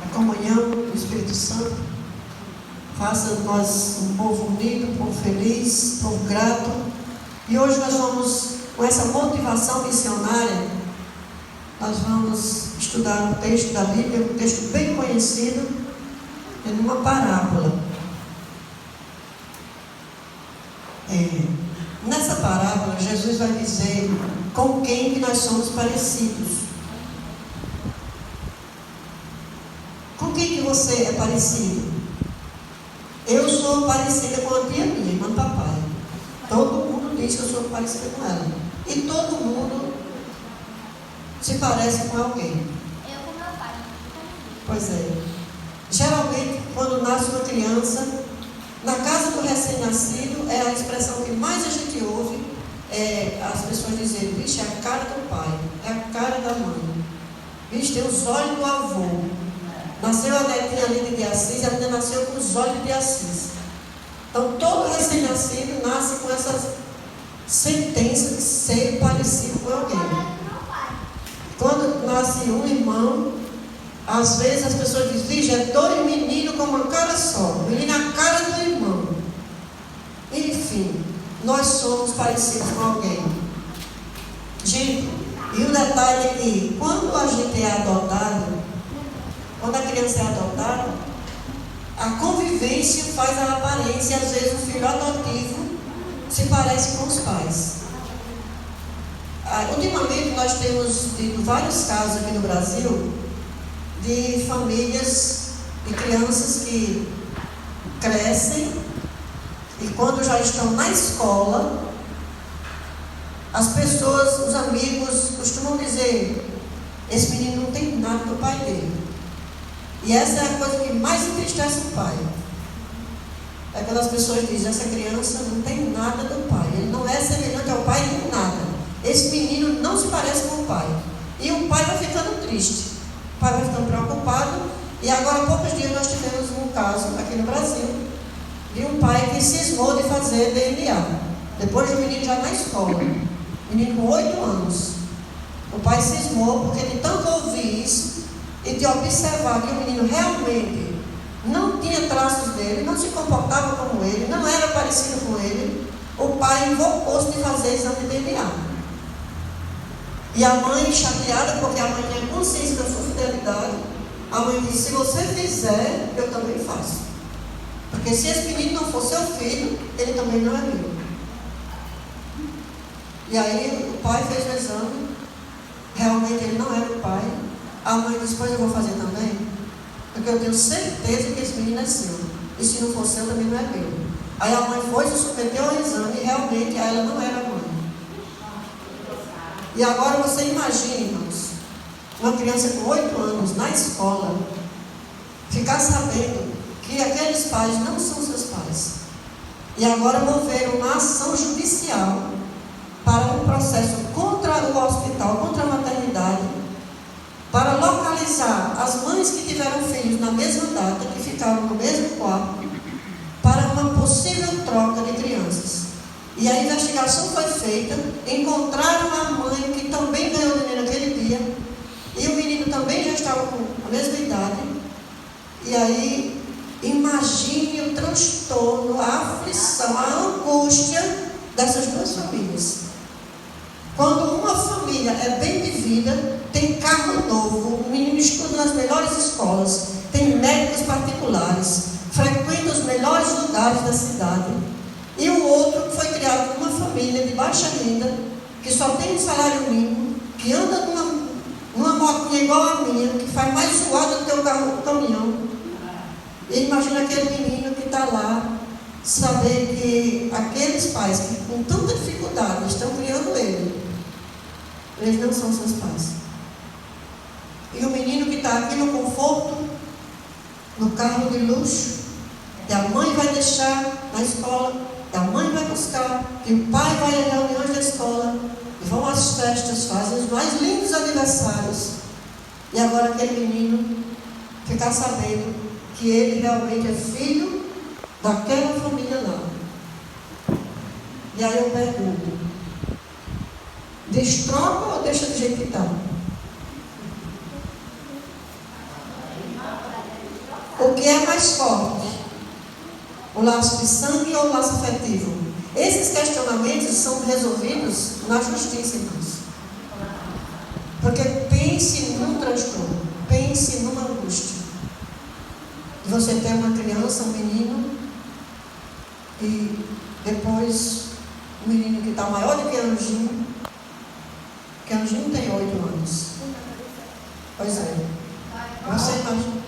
a comunhão do Espírito Santo. Faça de nós um povo unido, um povo feliz, um povo grato. E hoje nós vamos, com essa motivação missionária, nós vamos estudar um texto da Bíblia, um texto bem conhecido, em uma parábola. Nessa parábola, Jesus vai dizer com quem que nós somos parecidos. Com quem que você é parecido? Eu sou parecida com a tia minha, irmã do papai. Todo mundo diz que eu sou parecida com ela. E todo mundo se parece com alguém. Eu com meu pai. Pois é. Geralmente, quando nasce uma criança, na casa do recém-nascido, é a expressão que mais a gente ouve, as pessoas dizerem, vixe, é a cara do pai, é a cara da mãe. Vixe, tem os olhos do avô. Nasceu a netinha ali de Assis, a menina nasceu com os olhos de Assis. Então, todo recém-nascido nasce com essa sentença de ser parecido com alguém. Quando nasce um irmão, às vezes as pessoas dizem, vixe, é dois meninos com uma cara só. Menino a cara do irmão. Enfim, nós somos parecidos com alguém. Gente, e o detalhe é que quando a gente é adotado, quando a criança é adotada, a convivência faz a aparência, e às vezes o filho adotivo se parece com os pais. Ultimamente nós temos tido vários casos aqui no Brasil de famílias, de crianças que crescem e quando já estão na escola, as pessoas, os amigos costumam dizer, esse menino não tem nada do pai dele. E essa é a coisa que mais entristece o pai. É quando as pessoas dizem, essa criança não tem nada do pai, ele não é semelhante ao pai em nada. Esse menino não se parece com o pai. E o pai vai ficando triste, o pai vai ficando preocupado. E agora há poucos dias nós tivemos um caso aqui no Brasil, de um pai que cismou de fazer DNA. Depois do menino já na escola, menino com 8 anos. O pai cismou porque de tanto ouvir isso, e de observar que o menino realmente não tinha traços dele, não se comportava como ele, não era parecido com ele, o pai invocou-se de fazer exame de DNA. E a mãe, chateada, porque a mãe tinha consciência da sua fidelidade, a mãe disse, se você fizer, eu também faço. Porque se esse menino não for seu filho, ele também não é meu. E aí o pai fez o exame, realmente ele não era o pai. A mãe disse, pois eu vou fazer também, porque eu tenho certeza que esse menino é seu. E se não for seu, também não é meu. Aí a mãe foi, se submeteu ao exame e realmente ela não era a mãe. E agora você imagina, irmãos, uma criança com 8 anos na escola, ficar sabendo que aqueles pais não são seus pais. E agora mover uma ação judicial para um processo contra o hospital, contra a maternidade, para localizar as mães que tiveram filhos na mesma data, que ficaram no mesmo quarto, para uma possível troca de crianças. E a investigação foi feita, encontraram a mãe que também ganhou neném naquele dia, e o menino também já estava com a mesma idade. E aí, imagine o transtorno, a aflição, a angústia dessas duas famílias. Quando uma família é bem de vida, tem carro novo, o menino estuda nas melhores escolas, tem médicos particulares, frequenta os melhores lugares da cidade, e o outro que foi criado numa família de baixa renda, que só tem um salário mínimo, que anda numa motinha igual a minha, que faz mais zoada do que o carro do caminhão. E imagina aquele menino que está lá, saber que aqueles pais que com tanta dificuldade estão criando ele, eles não são seus pais. E o menino que está aqui no conforto, no carro de luxo, que a mãe vai deixar na escola, que a mãe vai buscar, que o pai vai às reuniões da escola, e vão às festas, fazem os mais lindos aniversários. E agora aquele menino ficar sabendo que ele realmente é filho daquela família lá. E aí eu pergunto, destroca ou deixa do jeito que está? O que é mais forte? O laço de sangue ou o laço afetivo? Esses questionamentos são resolvidos na justiça, irmãos. Porque pense num transtorno, pense numa angústia. Você tem uma criança, um menino, e depois o menino que está maior do que Anjinho tem 8 anos. Pois é. Você imagina.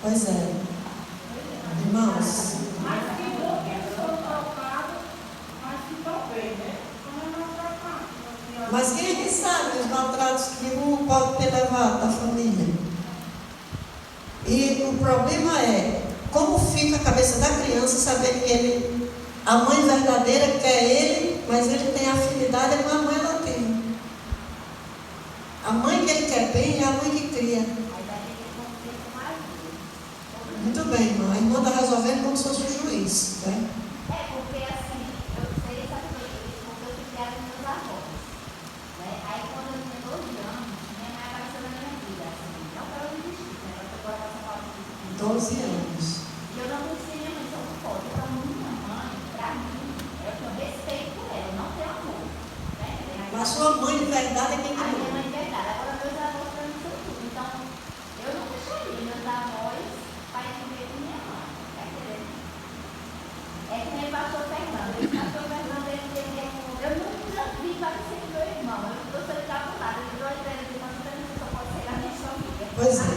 Pois é. Irmãos. Mas quem é que sabe os maltratos que um pode ter levado da família? E o problema é como fica a cabeça da criança saber que a mãe verdadeira quer ele, mas ele tem afinidade com a mãe ela tem. A mãe que ele quer bem é a mãe que cria. Muito bem, irmã. A irmã está resolvendo como se fosse um juiz. Né? Porque assim, eu sei essa coisa, porque eu fui criada com meus avós. Né? Aí quando eu tinha 12 anos, minha mãe apareceu na minha vida. Assim, não para eu desistir, né? Para eu poder passar para 12 anos. E eu não conhecia minha mãe tão forte. Então, minha mãe, para mim, eu tenho respeito por ela, eu não tenho amor. Né? Mas sua mãe de verdade é quem A minha criou. mãe de verdade. Agora, meus avós para mim são tudo. Então, eu não deixaria meus avós para viver com minha mãe. Tá entendendo? É que nem pastor Fernando. O pastor Fernando, eu nunca vi parecer com meu irmão. Eu sou de lado. Eu dou a ideia de uma que só pode ser a minha família. Pois é.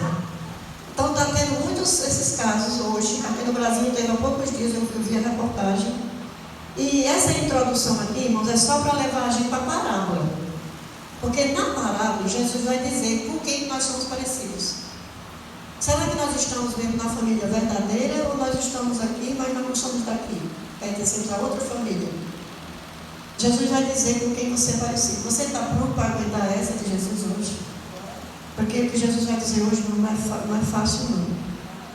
Então está tendo muitos esses casos hoje. Aqui no Brasil teve há poucos dias, eu vi a reportagem. E essa introdução aqui, irmãos, é só para levar a gente para a parábola. Porque na parábola, Jesus vai dizer com quem nós somos parecidos. Será que nós estamos mesmo na família verdadeira ou nós estamos aqui, mas nós não somos daqui? Pertencemos a outra família. Jesus vai dizer com quem você é parecido. Você está pronto para aguentar essa de Jesus hoje? Porque o que Jesus vai dizer hoje não é fácil, não.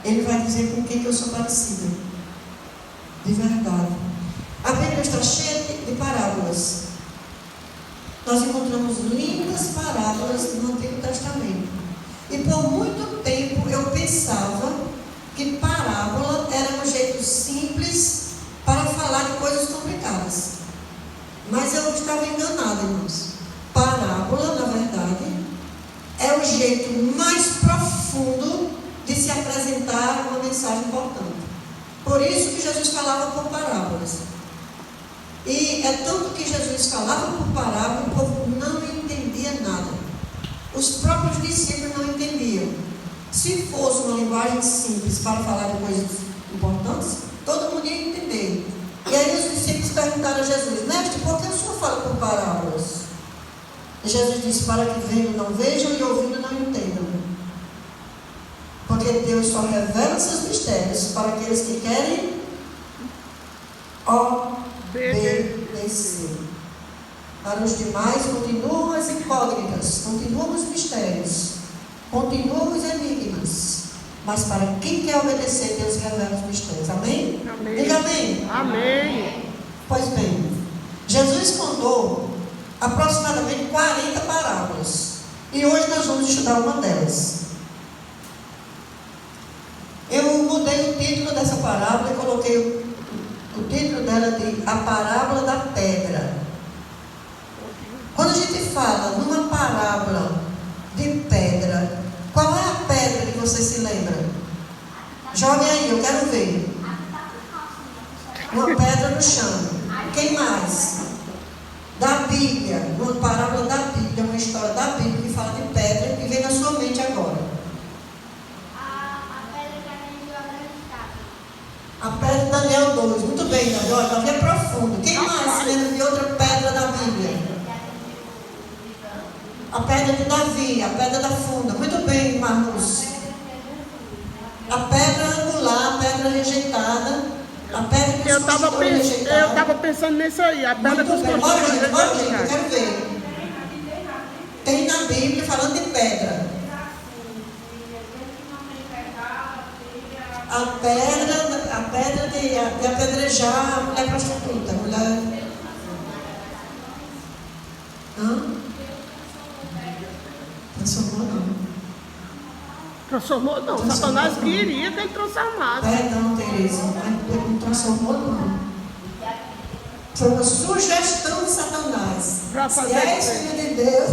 Ele vai dizer com quem que eu sou parecida. De verdade. A Bíblia está cheia de parábolas. Nós encontramos lindas parábolas no Antigo Testamento. E por muito tempo eu pensava que parábola era um jeito simples para falar de coisas complicadas. Mas eu estava enganada, irmãos. Parábola, na verdade, é o jeito mais profundo de se apresentar uma mensagem importante. Por isso que Jesus falava por parábolas. E é tanto que Jesus falava por parábola, o povo não entendia nada. Os próprios discípulos não entendiam. Se fosse uma linguagem simples para falar de coisas importantes, todo mundo ia entender. E aí os discípulos perguntaram a Jesus: Mestre, por que o senhor fala por parábolas? E Jesus disse: para que vendo não vejam e ouvindo não entendam. Porque Deus só revela seus mistérios para aqueles que querem obedecer. Para os demais continuam as incógnitas, continuam os mistérios, continuam os enigmas. Mas para quem quer obedecer, Deus revela os mistérios. Amém? Amém. Diga amém. Amém. Pois bem, Jesus contou aproximadamente 40 parábolas. E hoje nós vamos estudar uma delas. Eu mudei o título dessa parábola e coloquei o título dela de A Parábola da Pedra. Quando a gente fala numa parábola de pedra, qual é a pedra que você se lembra? Jogue aí, eu quero ver. Uma pedra no chão. Quem mais? Da Bíblia, uma parábola da Bíblia, uma história da Bíblia que fala de pedra, que vem na sua mente agora. A pedra que a gente joga no estado. A pedra de Daniel 2. Muito bem, Davi. Olha, Davi é profundo. Quem mais se lembra de outra pedra da Bíblia? A pedra de Davi, a pedra da funda. Muito bem, Marcos. A pedra angular, a pedra rejeitada. A pedra que os construtores rejeitaram. Eu estava pensando nisso aí, a pedra dos Muito bem. Olha, gente, eu construtores. quero ver. Tem na Bíblia falando de pedra. A pedra de apedrejar a mulher prostituta. A mulher. Hã? Transformou não. Transformou não. Transformou, Satanás não. queria que ele transformasse. Perdão, Tereza, mas ele não transformou não. Foi uma sugestão de Satanás. Pra Se fazer é filho de Deus,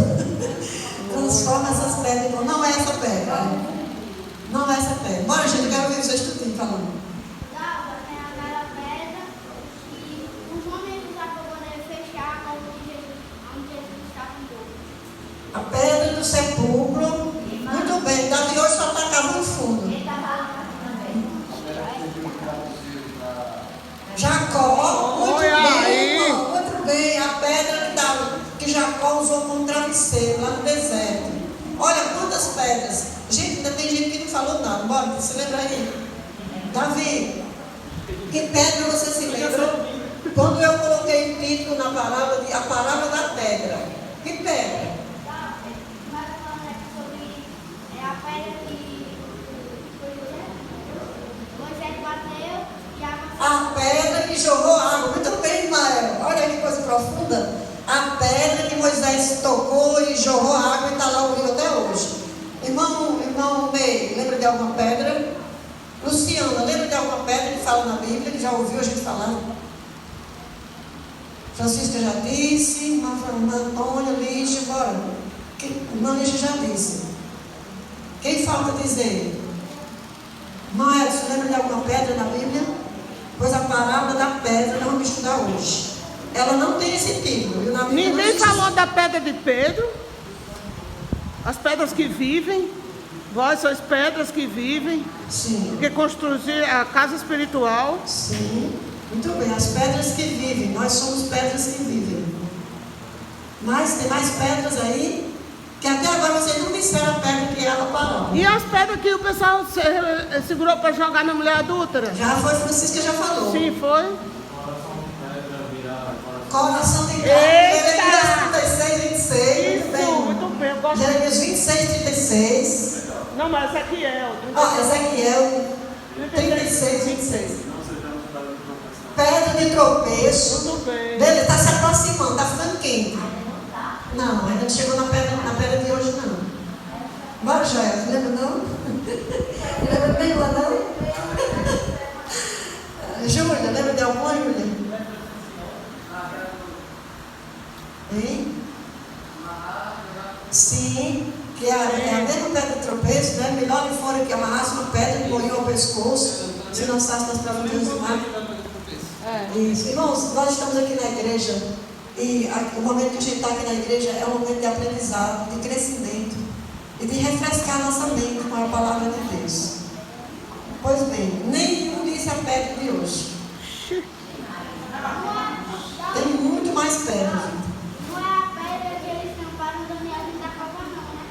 transforma essas pedras. Então, não é essa pedra. Não é essa pedra. Bora, gente, eu quero ver vocês tudinho falando. Tem aquela pedra e os homens usaram para poder fechar a boca de Jesus, onde Jesus estava em dor. A pedra do sepulcro. Muito bem, Davi hoje só está cavando fundo. Ele estava lá também. Jacó, muito Olha bem, aí. irmão, muito bem. A pedra que Jacó usou como travesseiro lá no deserto. Olha quantas pedras. Gente, ainda tem gente que não falou nada. Bora, você lembra aí? Davi, que pedra você se lembra? Quando eu coloquei o título na palavra, a palavra da pedra. Que pedra? Mas falando sobre a pedra que Moisés bateu e a água A pedra que jorrou água. Muito bem, Ismael. Olha que coisa profunda. A pedra que Moisés tocou e jorrou água e está lá o rio até hoje. Irmão Ney, lembra de alguma pedra? Luciana, lembra de alguma pedra que fala na Bíblia, que já ouviu a gente falar? Francisca já disse, irmã Antônia, Lígia, bora. Irmã Lígia já disse. Quem falta dizer? Irmã Edson, lembra de alguma pedra na Bíblia? Pois a parábola da pedra nós vamos estudar hoje. Ela não tem esse título. E na Bíblia não Ninguém existe. falou da pedra de Pedro. As pedras que vivem. Vós sois pedras que vivem. Sim. Que construir a casa espiritual. Sim. Muito bem. As pedras que vivem. Nós somos pedras que vivem. Mas tem mais pedras aí. Que até agora vocês não disseram a pedra que era a parábola. E as pedras que o pessoal segurou para jogar na mulher adúltera? Já foi, Francisca já falou. Sim, foi. Coração de carne. Eita! Jeremias 36, 26. Isso, muito bem. Eu gosto. Jeremias 26, 36. Não, mas essa aqui é. Ezequiel 36, 26. Pedra de tropeço. Muito bem. Ele está se aproximando, está ficando quente. Não, ainda não chegou na pedra de hoje, não. Bora, Joel, lembra não? Lembra bem lá, não? Júlia, lembra de alguma, Júlia? Hein? Sim, que é a mesma pedra de tropeço, né? Melhor que fora que amarrasse uma pedra e morria ao pescoço, se não lançasse nas profundezas do mar. Isso. Irmãos, nós estamos aqui na igreja e o momento que a gente está aqui na igreja é um momento de aprendizado, de crescimento e de refrescar nossa mente com a palavra de Deus. Pois bem, nenhum disse a pedra de hoje. Tem muito mais pedra, gente. não é a pedra que eles tamparam no Daniel e da Copa, não, né?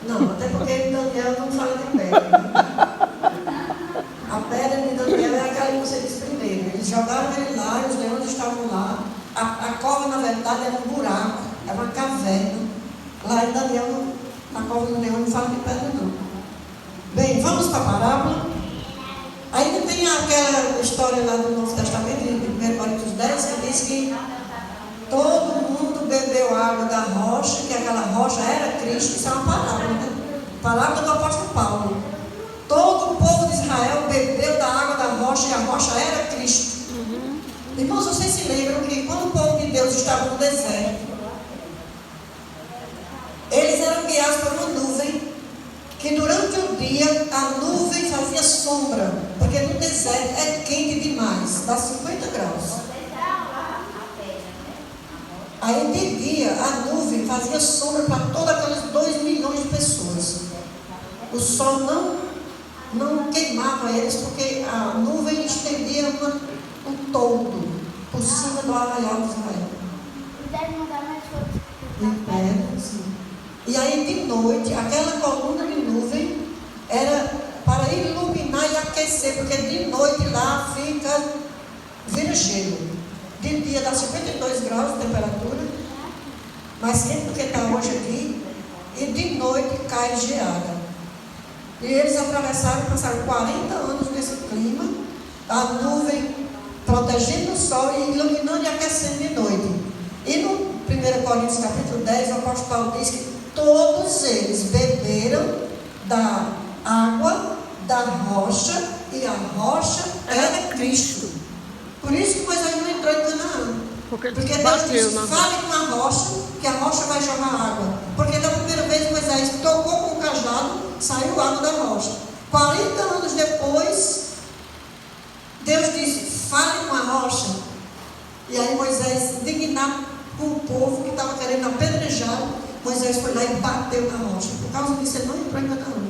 Não, até porque Daniel não fala de pedra. Né? A pedra de Daniel é aquela que você disse primeiro. Eles jogaram ele lá e os leões estavam lá. A cova, na verdade, era um buraco, era uma caverna. Lá em Daniel, na cova do leão, não fala de pedra, não. Bem, vamos para a parábola. Ainda tem aquela história lá do Novo Testamento, em 1 Coríntios 10, que diz que todo mundo bebeu água da rocha, que aquela rocha era Cristo. Isso é uma parábola, né? Parábola do apóstolo Paulo. Todo o povo de Israel bebeu da água da rocha e a rocha era Cristo. Irmãos, vocês se lembram que quando o povo de Deus estava no deserto, eles eram guiados por uma nuvem, que durante o dia a nuvem fazia sombra, porque no deserto é quente demais, dá 50 graus. Aí de dia a nuvem fazia sombra para todas aquelas 2 milhões de pessoas. O sol não queimava eles, porque a nuvem estendia um toldo por cima do arraial de Israel. Os 10 mandamentos foram Em pedra, sim. E aí de noite, aquela coluna de nuvem era para iluminar e aquecer, porque de noite lá vira gelo. De dia dá 52 graus de temperatura, mais quente do que está hoje aqui, e de noite cai geada. E eles atravessaram, passaram 40 anos nesse clima, a nuvem protegendo o sol e iluminando e aquecendo de noite. E no 1 Coríntios capítulo 10, o apóstolo Paulo diz que todos da água, da rocha, e a rocha era Cristo. Por isso que Moisés não entrou em Canaã. Porque Deus disse, fale com a rocha, que a rocha vai jorrar água. Porque da primeira vez Moisés tocou com o cajado, saiu água da rocha. 40 anos depois, Deus disse, fale com a rocha. E aí Moisés, indignado com o povo que estava querendo apedrejar, Moisés foi lá e bateu na rocha. Por causa disso, ele não entrou em Canaã.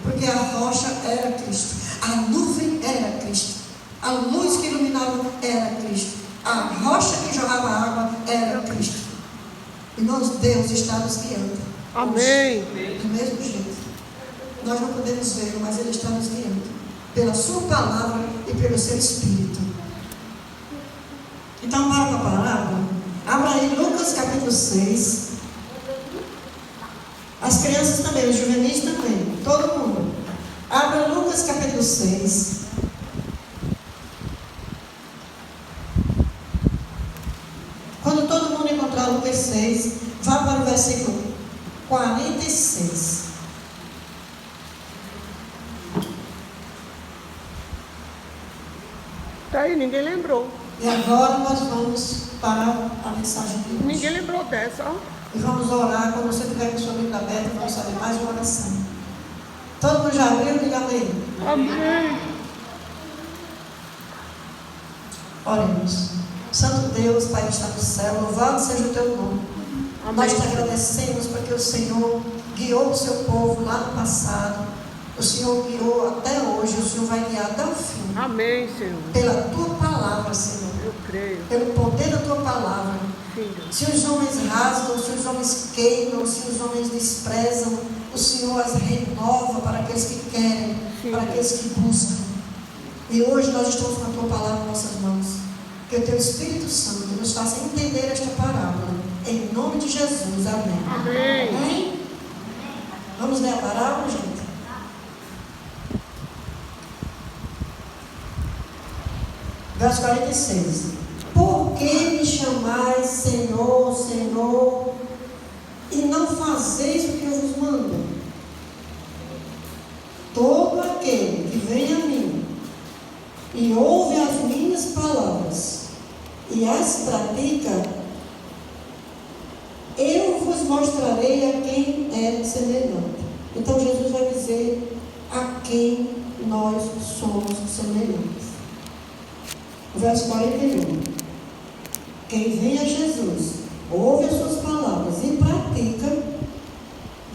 Porque a rocha era Cristo. A nuvem era Cristo. A luz que iluminava era Cristo. A rocha que jorrava água era Cristo. Irmãos, Deus está nos guiando. Amém. Do mesmo jeito. Nós não podemos ver, mas Ele está nos guiando. Pela sua palavra e pelo seu Espírito. Então, para a parábola. Abra aí Lucas capítulo 6. As crianças também, os juvenis também. Todo mundo. Abra Lucas capítulo 6. Quando todo mundo encontrar Lucas 6, vá para o versículo 46. Tá aí, ninguém lembrou. E agora nós vamos para a mensagem de hoje. Ninguém lembrou dessa, ó. E vamos orar. Quando você tiver com sua Bíblia aberta, vamos fazer mais uma oração. Todo mundo já abriu? Diga amém. Amém. Oremos. Santo Deus, Pai que está no céu, louvado seja o teu nome. Amém. Nós te agradecemos porque o Senhor guiou o seu povo lá no passado. O Senhor guiou até hoje, o Senhor vai guiar até o fim. Amém, Senhor. Pela tua palavra, Senhor. Eu creio. Pelo poder da tua palavra. Filho. Se os homens rasgam, se os homens queimam, se os homens desprezam, o Senhor as renova para aqueles que querem, Filho. para aqueles que buscam. E hoje nós estamos com a tua palavra em nossas mãos. Que o teu Espírito Santo nos faça entender esta parábola. Em nome de Jesus. Amém. Amém. Amém? Vamos ler a parábola, gente? Verso 46. Por que me chamais Senhor, Senhor, e não fazeis o que eu vos mando? Todo aquele que vem a mim e ouve as minhas palavras e as pratica, eu vos mostrarei a quem é semelhante. Então Jesus vai dizer a quem nós somos semelhantes. Verso 41. Quem vem a Jesus, ouve as suas palavras e pratica,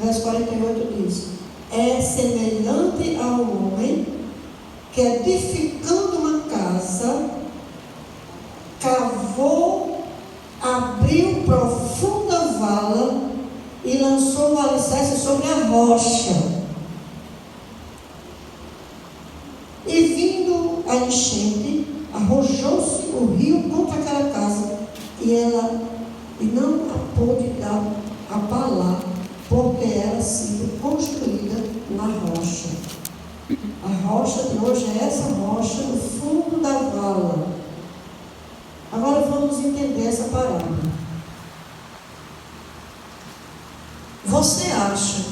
verso 48 diz, é semelhante ao homem que, edificando uma casa, cavou, abriu profunda vala e lançou o alicerce sobre a rocha. E vindo a enchente, arrojou-se o rio contra aquela casa e não a pôde abalar, porque era sido construída na rocha. A rocha de hoje é essa rocha no fundo da vala. Agora vamos entender essa parábola. Você acha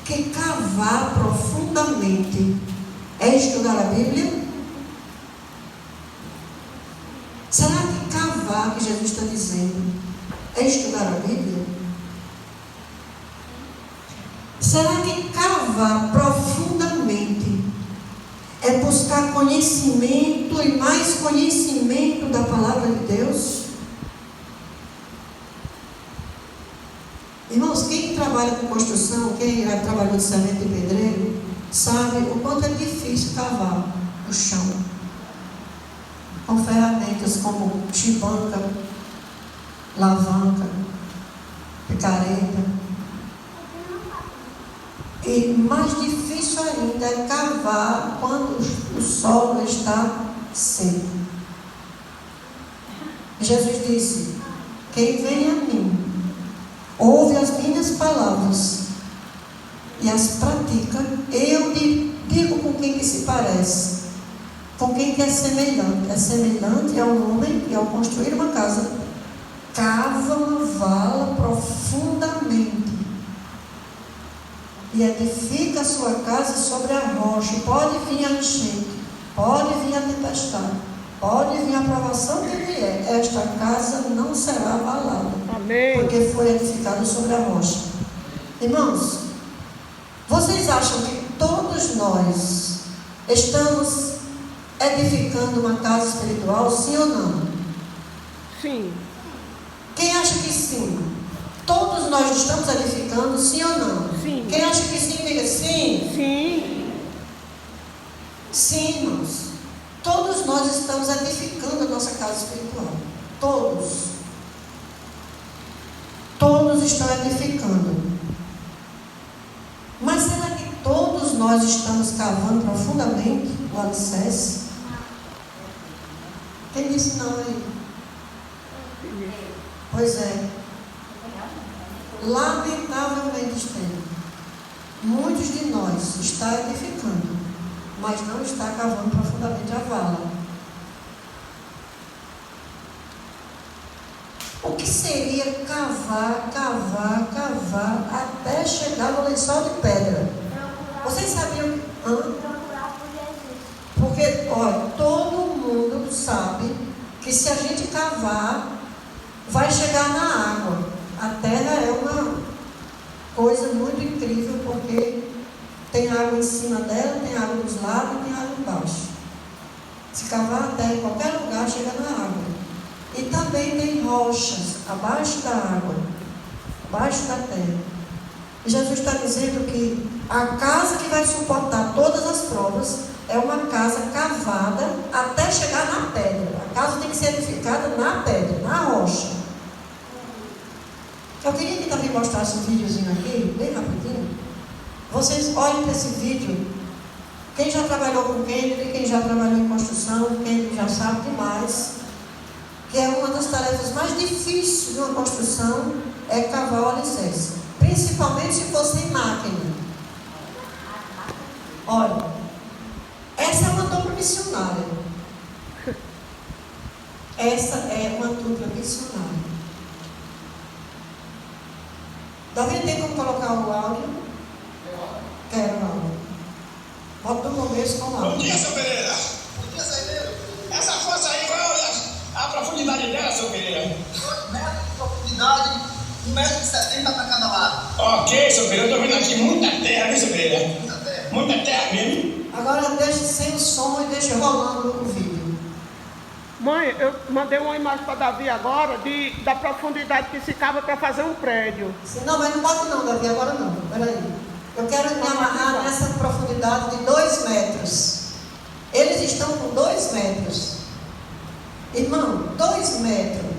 que cavar profundamente é estudar a Bíblia? Será que cavar, que Jesus está dizendo, é estudar a Bíblia? Será que cavar profundamente é buscar conhecimento e mais conhecimento da palavra de Deus? Irmãos, quem trabalha com construção, quem trabalhou de servente e pedreiro, sabe o quanto é difícil cavar o chão. Com ferramentas como chibanca, alavanca, picareta. E mais difícil ainda é cavar quando o solo está seco. Jesus disse, quem vem a mim, ouve as minhas palavras e as pratica, eu lhe digo com quem que se parece. Com quem que é semelhante? É semelhante ao homem que, ao construir uma casa, cava uma vala profundamente e edifica a sua casa sobre a rocha. E pode vir a enchente, pode vir a tempestade, pode vir a provação que vier, esta casa não será abalada. Amém. Porque foi edificada sobre a rocha. Irmãos, vocês acham que todos nós estamos edificando uma casa espiritual, sim ou não? Sim. Quem acha que sim? Todos nós estamos edificando, sim ou não? Sim. Quem acha que sim, diga sim. Sim. Sim, irmãos. Todos nós estamos edificando a nossa casa espiritual. Todos. Todos estão edificando. Mas será que todos nós estamos cavando profundamente o alicerce? Quem disse não aí? Pois é. Lamentavelmente, Esther, muitos de nós estão edificando, mas não está cavando profundamente a vala. O que seria cavar até chegar no lençol de pedra? Vocês sabiam? Porque, olha, todo mundo sabe que se a gente cavar, vai chegar na água. A terra é uma coisa muito incrível, porque tem água em cima dela, tem água dos lados e tem água embaixo. Se cavar a terra em qualquer lugar, chega na água. E também tem rochas abaixo da água, abaixo da terra. E Jesus está dizendo que a casa que vai suportar todas as provas é uma casa cavada até chegar na pedra. A casa tem que ser edificada na pedra, na rocha. Eu queria que também mostrasse um videozinho aqui, bem rapidinho. Vocês olhem para esse vídeo. Quem já trabalhou com Kennedy, quem já trabalhou em construção, quem já sabe demais, que é uma das tarefas mais difíceis de uma construção, é cavar o alicerce. Principalmente se for sem máquina. Olha, essa é uma dupla missionária. Essa é uma dupla missionária. Davi, tem como colocar o áudio? Quero o áudio. Bota no começo com o áudio. Bom dia, seu Pereira. Bom dia, Saideiro. Essa força aí, qual é a profundidade dela, seu Pereira? 8 metros de profundidade, 1,70 m para cada lado. Ok, seu Pereira. Eu estou vendo aqui muita terra, viu, seu Pereira? Muita terra. Muita terra mesmo. Agora deixe sem o som e deixe rolando o vídeo. Mãe, eu mandei uma imagem para Davi agora da profundidade que se cava para fazer um prédio. Não, mas não bota não, Davi, agora não. Peraí. Eu quero me amarrar nessa profundidade de 2 metros. Eles estão com 2 metros. Irmão, 2 metros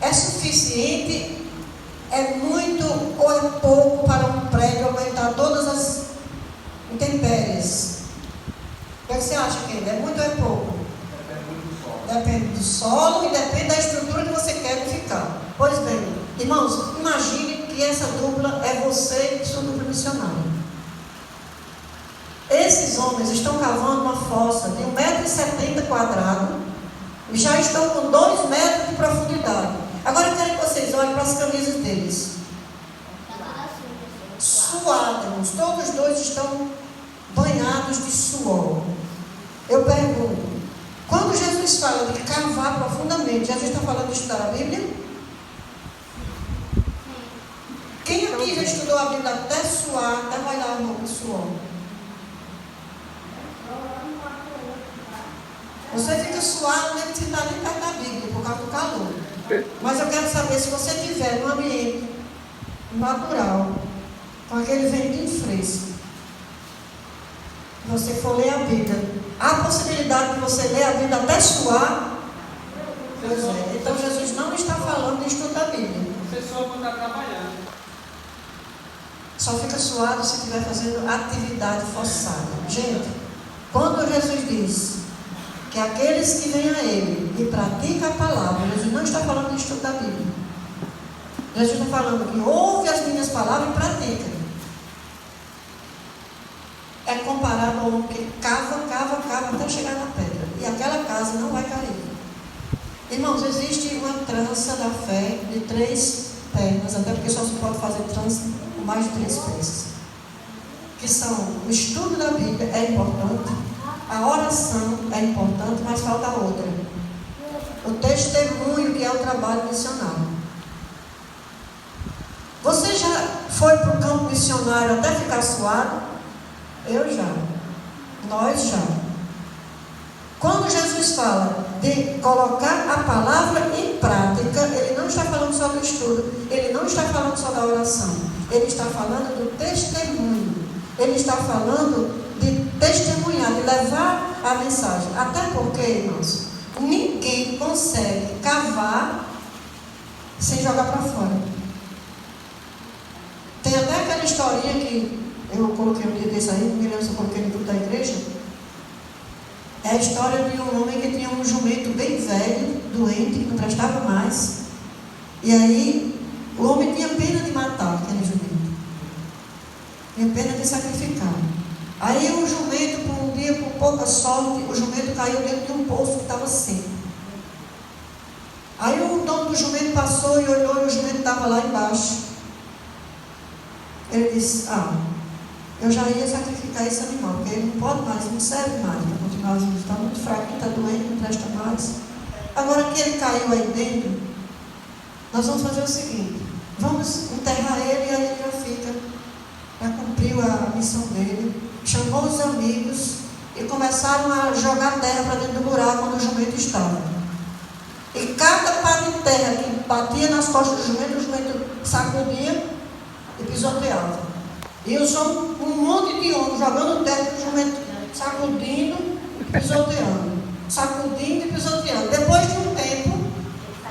é suficiente, é muito ou é pouco para um prédio aguentar todas as intempéries? O que você acha, Kennedy? É muito ou é pouco? Depende do solo e depende da estrutura que você quer edificar. Pois bem, irmãos, imagine que essa dupla é você e sua dupla missionária. Esses homens estão cavando uma fossa de 1,70 m e já estão com 2 metros de profundidade. Agora eu quero que vocês olhem para as camisas deles. Suados, todos os dois estão banhados de suor. Eu pergunto, quando Jesus fala de cavar profundamente, Jesus está falando de estudar a Bíblia? Quem aqui já estudou a Bíblia até suar, até molhar a roupa de suor? Você fica suado, nem que está nem perto da Bíblia, por causa do calor. Mas eu quero saber, se você estiver num ambiente natural, com aquele ventinho fresco, você for ler a Bíblia, há a possibilidade de você ler a Bíblia até suar? Pois é. Então Jesus não está falando de estudar a Bíblia. A pessoa quando está trabalhando. Só fica suado se estiver fazendo atividade forçada. Gente, quando Jesus diz que aqueles que vêm a Ele e praticam a palavra, Jesus não está falando de estudar a Bíblia. Jesus está falando que ouve as minhas palavras e pratica. É comparado ao homem que cava até chegar na pedra. E aquela casa não vai cair. Irmãos, existe uma trança da fé de 3 pernas, até porque só se pode fazer trança com mais de 3 peças. que são o estudo da Bíblia, é importante, a oração é importante, mas falta outra. O testemunho, que é o trabalho missionário. Você já foi para o campo missionário até ficar suado? Eu já. Nós já. Quando Jesus fala de colocar a palavra em prática, Ele não está falando só do estudo, Ele não está falando só da oração, Ele está falando do testemunho, Ele está falando de testemunhar, de levar a mensagem. Até porque, irmãos, ninguém consegue cavar sem jogar para fora. Tem até aquela historinha que eu coloquei um dia desse aí, não me lembro se eu coloquei no grupo da igreja. É a história de um homem que tinha um jumento bem velho, doente, que não prestava mais. E aí, o homem tinha pena de matar aquele jumento. Tinha pena de sacrificar. Aí o jumento, por um dia, com pouca sorte, o jumento caiu dentro de um poço que estava seco. Aí o dono do jumento passou e olhou e o jumento estava lá embaixo. Ele disse, eu já ia sacrificar esse animal, porque ele não pode mais, não serve mais para continuar assim, está muito fraco, está doente, não presta mais. Agora que ele caiu aí dentro, nós vamos fazer o seguinte, vamos enterrar ele e aí ele já fica, já cumpriu a missão dele. Chamou os amigos e começaram a jogar terra para dentro do buraco onde o jumento estava. E cada pá de terra que batia nas costas do jumento, o jumento sacudia e pisoteava. E usou um monte de homens jogando terra para o jumento, sacudindo e pisoteando. Sacudindo e pisoteando. Depois de um tempo,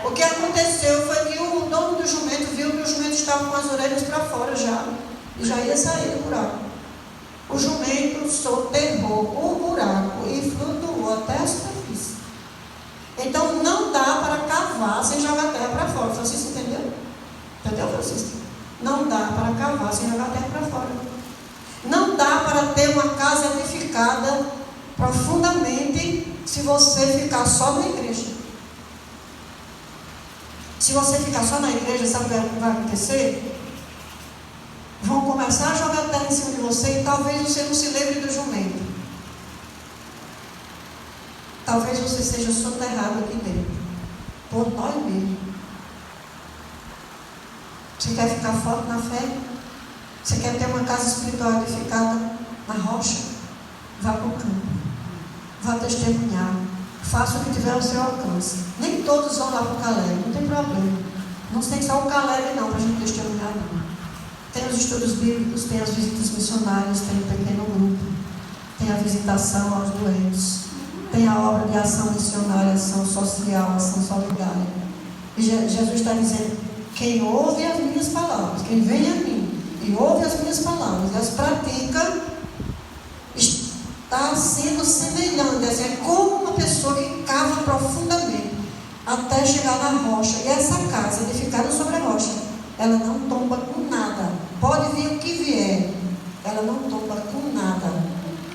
o que aconteceu foi que o dono do jumento viu que o jumento estava com as orelhas para fora já. E já ia sair do buraco. O jumento soterrou o buraco e flutuou até a superfície. Então não dá para cavar sem jogar terra para fora. Francisco, entendeu? Entendeu, Francisco? Não dá para cavar sem jogar terra para fora. Não dá para ter uma casa edificada profundamente se você ficar só na igreja. Se você ficar só na igreja, sabe o que vai acontecer? Vão começar a jogar terra em cima de você e talvez você não se lembre do jumento. Talvez você seja soterrado aqui dentro, por nós mesmos. Você quer ficar forte na fé? Você quer ter uma casa espiritual edificada na rocha? Vá para o campo. Vá testemunhar. Faça o que tiver ao seu alcance. Nem todos vão lá para o Caleb, não tem problema. Não tem só o Caleb não, para a gente testemunhar não. Tem os estudos bíblicos, tem as visitas missionárias, tem o pequeno grupo, tem a visitação aos doentes, tem a obra de ação missionária, ação social, ação solidária. E Jesus está dizendo, quem ouve as minhas palavras, quem vem a mim e ouve as minhas palavras e as pratica, está sendo semelhante, é como uma pessoa que cava profundamente até chegar na rocha. E essa casa edificada sobre a rocha, ela não tomba com nada. Pode vir o que vier, ela não tomba com nada.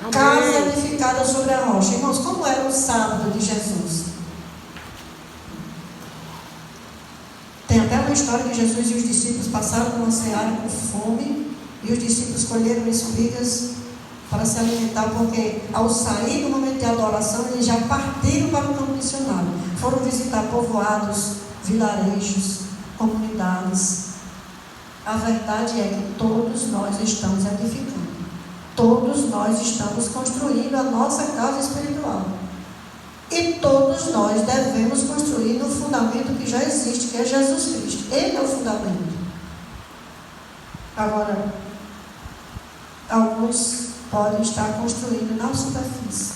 Amém. Casa edificada sobre a rocha. Irmãos, como era o sábado de Jesus? Tem até uma história que Jesus e os discípulos passaram numa seara com fome e os discípulos colheram espigas para se alimentar, porque ao sair do momento de adoração, eles já partiram para o campo missionário. Foram visitar povoados, vilarejos, comunidades. A verdade é que todos nós estamos edificando. Todos nós estamos construindo a nossa casa espiritual. E todos nós devemos construir no fundamento que já existe, que é Jesus Cristo. Ele é o fundamento. Agora, alguns podem estar construindo na superfície.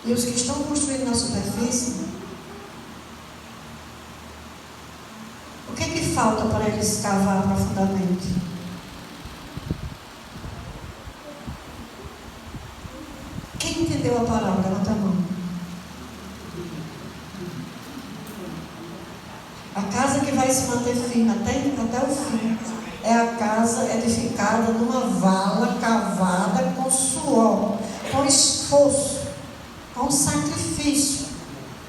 E os que estão construindo na superfície, o que é que falta para eles cavar profundamente? Quem entendeu a palavra? Levanta a mão. A casa que vai se manter firme até o fim é a casa edificada numa vala cavada com suor, com esforço, com sacrifício.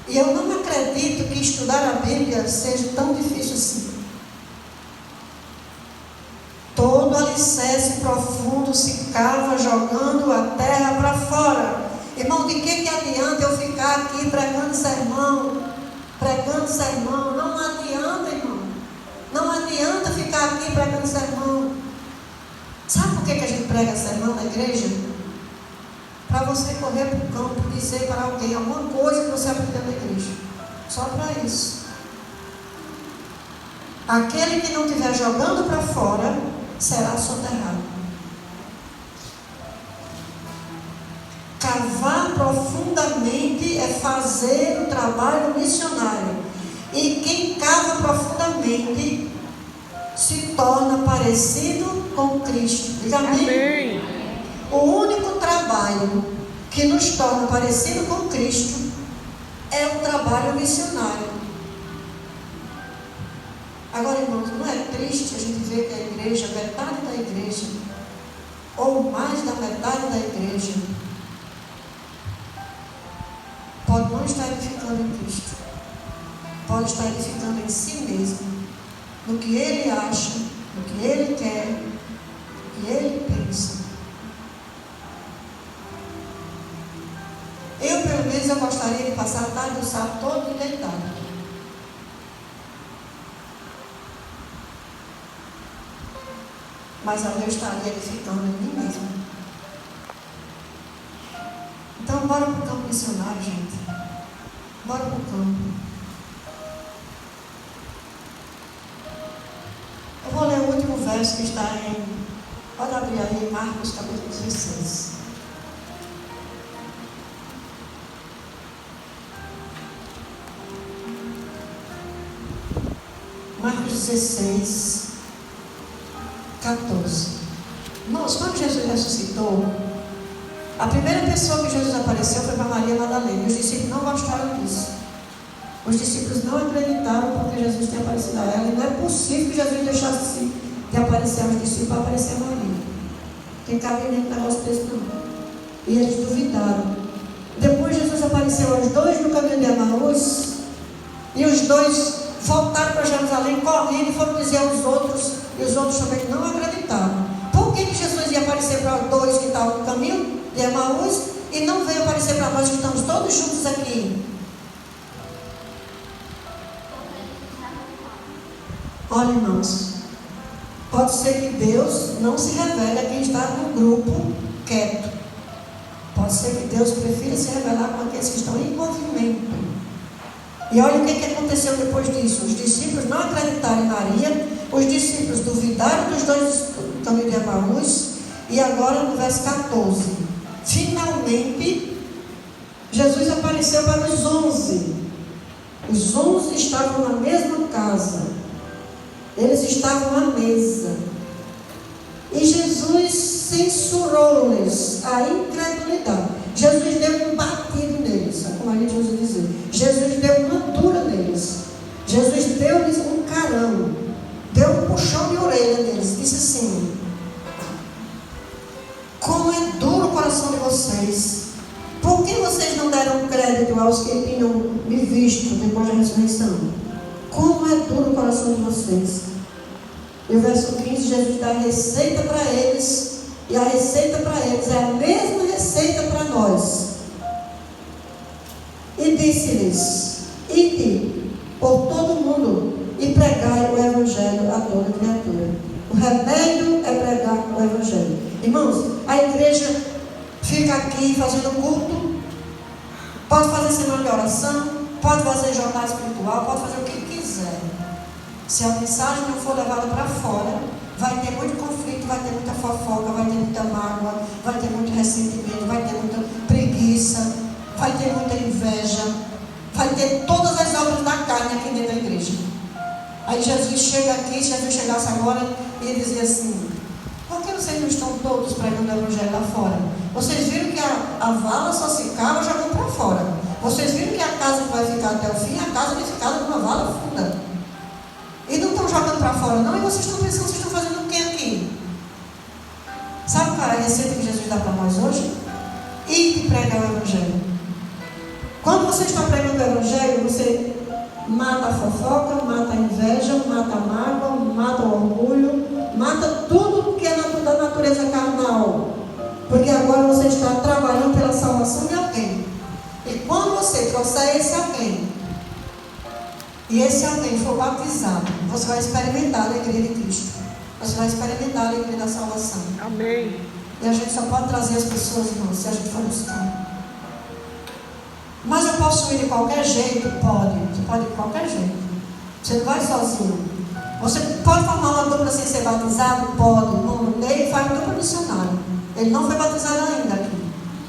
E eu não acredito que estudar a Bíblia seja tão difícil assim. Todo alicerce profundo se cava jogando a terra para fora. Irmão, de que adianta eu ficar aqui pregando sermão? Pregando sermão. Não adianta, irmão. Não adianta ficar aqui pregando sermão. Sabe por que a gente prega sermão na igreja? Para você correr para o campo e dizer para alguém alguma coisa que você aprendeu na igreja. Só para isso. Aquele que não estiver jogando para fora será soterrado. Cavar profundamente é fazer o trabalho missionário. E quem cava profundamente se torna parecido com Cristo. Diga amém. Amém. O único trabalho que nos torna parecido com Cristo é o trabalho missionário. Agora, irmãos, não é triste a gente ver que a igreja, metade da igreja, ou mais da metade da igreja, pode não estar edificando em Cristo, pode estar edificando em si mesmo, no que ele acha, no que ele quer, no que ele pensa. Eu, pelo menos, eu gostaria de passar a tarde do sábado todo deitado. Mas eu estaria edificando em mim mesmo. Então, bora para o campo missionário, gente. Bora para o campo. Eu vou ler o último verso que está em... Pode abrir aí, Marcos capítulo 16. Marcos 16, 14. Irmãos, quando Jesus ressuscitou, a primeira pessoa que Jesus apareceu foi para Maria Madalena. E os discípulos não gostaram disso. Os discípulos não acreditaram porque Jesus tinha aparecido a ela. E não é possível que Jesus deixasse de aparecer aos discípulos para aparecer a Maria. Tem cabimento um negócio desse não. E eles duvidaram. Depois Jesus apareceu aos dois no caminho de Emaús. E os dois voltaram para Jerusalém correndo e foram dizer aos outros. E os outros também não acreditaram. Por que Jesus ia aparecer para os dois que estavam no caminho de Emaús e não veio aparecer para nós que estamos todos juntos aqui? Olha, irmãos, pode ser que Deus não se revele a quem está no grupo quieto. Pode ser que Deus prefira se revelar com aqueles que estão em movimento. E olha o que aconteceu depois disso. Os discípulos não acreditaram em Maria, os discípulos duvidaram dos dois do caminho de Emaús, e agora no verso 14, finalmente, Jesus apareceu para os 11. Os 11 estavam na mesma casa, eles estavam à mesa, e Jesus censurou-lhes a incredulidade. Jesus deu um batido neles, como a gente usa dizer. Jesus deu uma dura neles. Jesus deu-lhes um carão, deu um puxão de orelha neles. Disse assim: como é duro o coração de vocês. Por que vocês não deram crédito aos que tinham me visto depois da ressurreição? Como é duro o coração de vocês. E o verso 15, Jesus dá a receita para eles. E a receita para eles é a mesma receita para nós. E disse-lhes: ide por todo mundo e pregai o Evangelho a toda criatura. O remédio é pregar o Evangelho. Irmãos, a igreja fica aqui fazendo culto, pode fazer semana de oração, pode fazer jornada espiritual, pode fazer o que quiser. Se a mensagem não for levada para fora, vai ter muito conflito, vai ter muita fofoca, vai ter muita mágoa, vai ter muito ressentimento, vai ter muita preguiça, vai ter muita inveja, vai ter todas as obras da carne aqui dentro da igreja. Aí Jesus chega aqui, se Jesus chegasse agora, e dizia assim: por que vocês não estão todos pregando o Evangelho lá fora? Vocês viram que a vala só se cava jogando para fora. Vocês viram que a casa que vai ficar até o fim, a casa vai ficar numa vala funda. E não estão jogando para fora não, e vocês estão pensando, vocês estão fazendo o que aqui? Sabe qual é a receita que Jesus dá para nós hoje? Ir pregar o Evangelho. Quando você está pregando o Evangelho, você mata a fofoca, mata a inveja, mata a mágoa, mata o orgulho, mata tudo que é natural Porque agora você está trabalhando pela salvação de alguém. E quando você trouxer esse alguém, e esse alguém for batizado, você vai experimentar a alegria de Cristo. Você vai experimentar a alegria da salvação. Amém. E a gente só pode trazer as pessoas, irmãos, se a gente for buscar. Mas eu posso ir de qualquer jeito? Pode. Você pode ir de qualquer jeito. Você não vai sozinho. Você pode formar uma dupla sem ser batizado? Pode. Irmão, ele faz dupla missionária. Ele não foi batizado ainda aqui.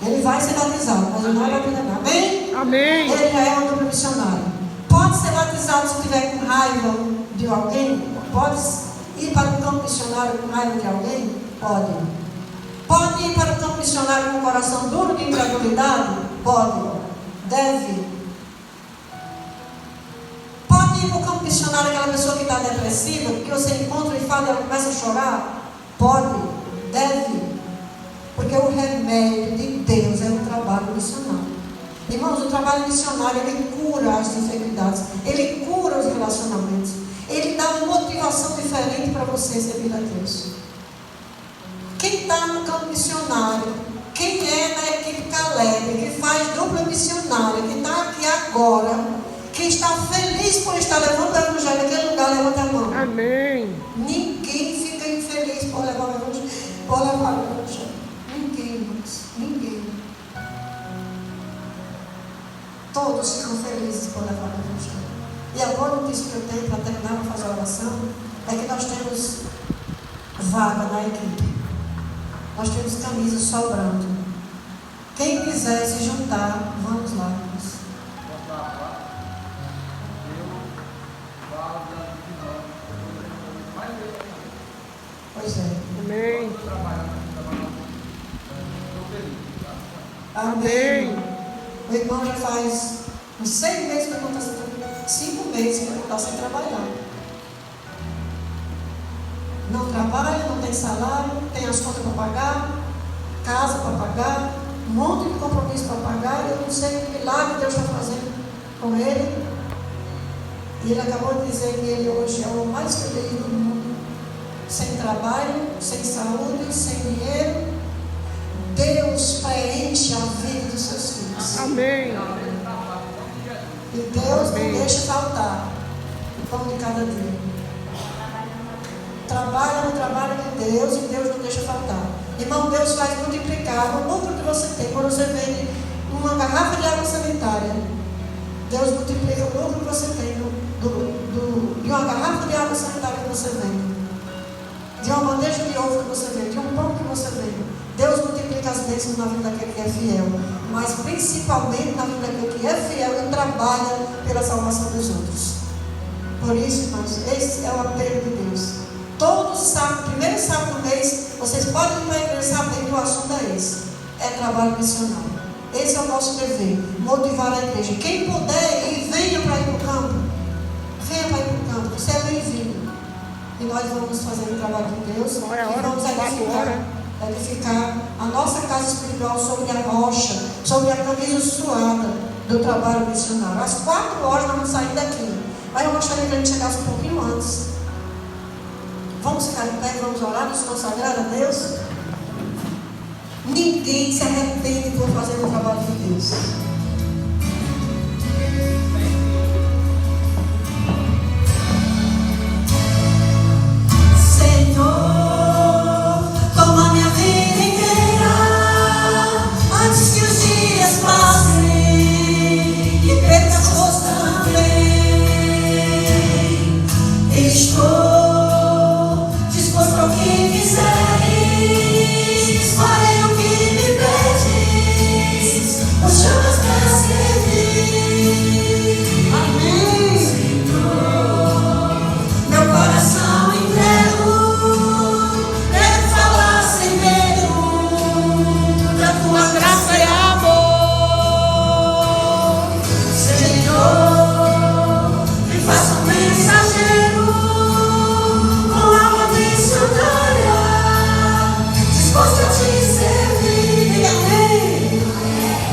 Ele vai ser batizado, mas ele não é batizado. Amém? Amém. Ele já é uma dupla missionária. Pode ser batizado se tiver com raiva de alguém? Pode ir para o campo missionário com raiva de alguém? Pode. Pode ir para o campo missionário com o coração duro de incredulidade? Pode. Deve. Pode ir para o campo missionário aquela pessoa que está depressiva, que você encontra e fala e ela começa a chorar? Pode. Deve. Porque o remédio de Deus é o trabalho missionário. Irmãos, o trabalho missionário, ele cura as enfermidades, ele cura os relacionamentos, ele dá uma motivação diferente para você servir a Deus. Quem está no campo missionário, quem é da equipe Caleb, que faz dupla missionária, que está aqui agora, que está feliz por estar levando o evangelho naquele lugar, levanta a mão. Amém. Ninguém fica infeliz por levar o evangelho. Ninguém, irmãos. Ninguém. Todos ficam felizes por levar o evangelho. E agora a notícia que eu tenho para terminar, para fazer a oração, é que nós temos vaga na equipe. Nós temos camisas sobrando. Quem quiser se juntar, vamos lá, irmãos. Pois é. Amém. Amém. O irmão já faz uns 6 meses que eu não estou 5 meses que eu não estou sem trabalhar. Não trabalha, não tem salário, tem as contas para pagar, casa para pagar, um monte de compromisso para pagar. Eu não sei que milagre Deus está fazendo com ele. E ele acabou de dizer que ele hoje é o mais feliz do mundo. Sem trabalho, sem saúde, sem dinheiro. Deus preenche a vida dos seus filhos. Amém. E Deus não deixa faltar o pão de cada dia. Trabalha no trabalho de Deus e Deus não deixa faltar. Irmão, Deus vai multiplicar o lucro que você tem. Quando você vende uma garrafa de água sanitária, Deus multiplica o lucro que você tem de uma garrafa de água sanitária que você vende, de uma bandeja de ovo que você vende, de um pão que você vende. Deus multiplica as bênçãos na vida daquele que é fiel, mas principalmente na vida daquele que é fiel e trabalha pela salvação dos outros. Por isso, irmãos, esse é o apelo de Deus. Todo sábado, primeiro sábado do mês, vocês podem ir para a igreja sabendo que o assunto é esse. É trabalho missionário. Esse é o nosso dever, motivar a igreja. Quem puder ir, venha para ir para o campo. Venha para ir para o campo, você é bem-vindo. E nós vamos fazer o trabalho de Deus. E vamos edificar a nossa casa espiritual sobre a rocha, sobre a camisa suada do trabalho missionário. Às 4 horas nós vamos sair daqui. Mas eu gostaria que a gente chegasse um pouquinho antes. Vamos ficar de pé, vamos orar, nos consagrar a Deus. Ninguém se arrepende por fazer o trabalho de Deus. Senhor, toma minha vida inteira, antes que os dias passem e perca a força também. Estou disposto ao que quiseres, farei o que me pedes, ou chamas para servir. Amém. Senhor, meu coração entrego, quero falar sem medo da tua graça e amor. Senhor, me faça um mensageiro com alma missionária, disposto a te servir. Amém.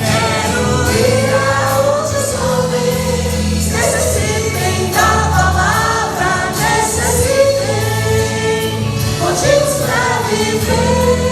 Quero ir aonde os homens necessitem da palavra, necessitem motivos para viver.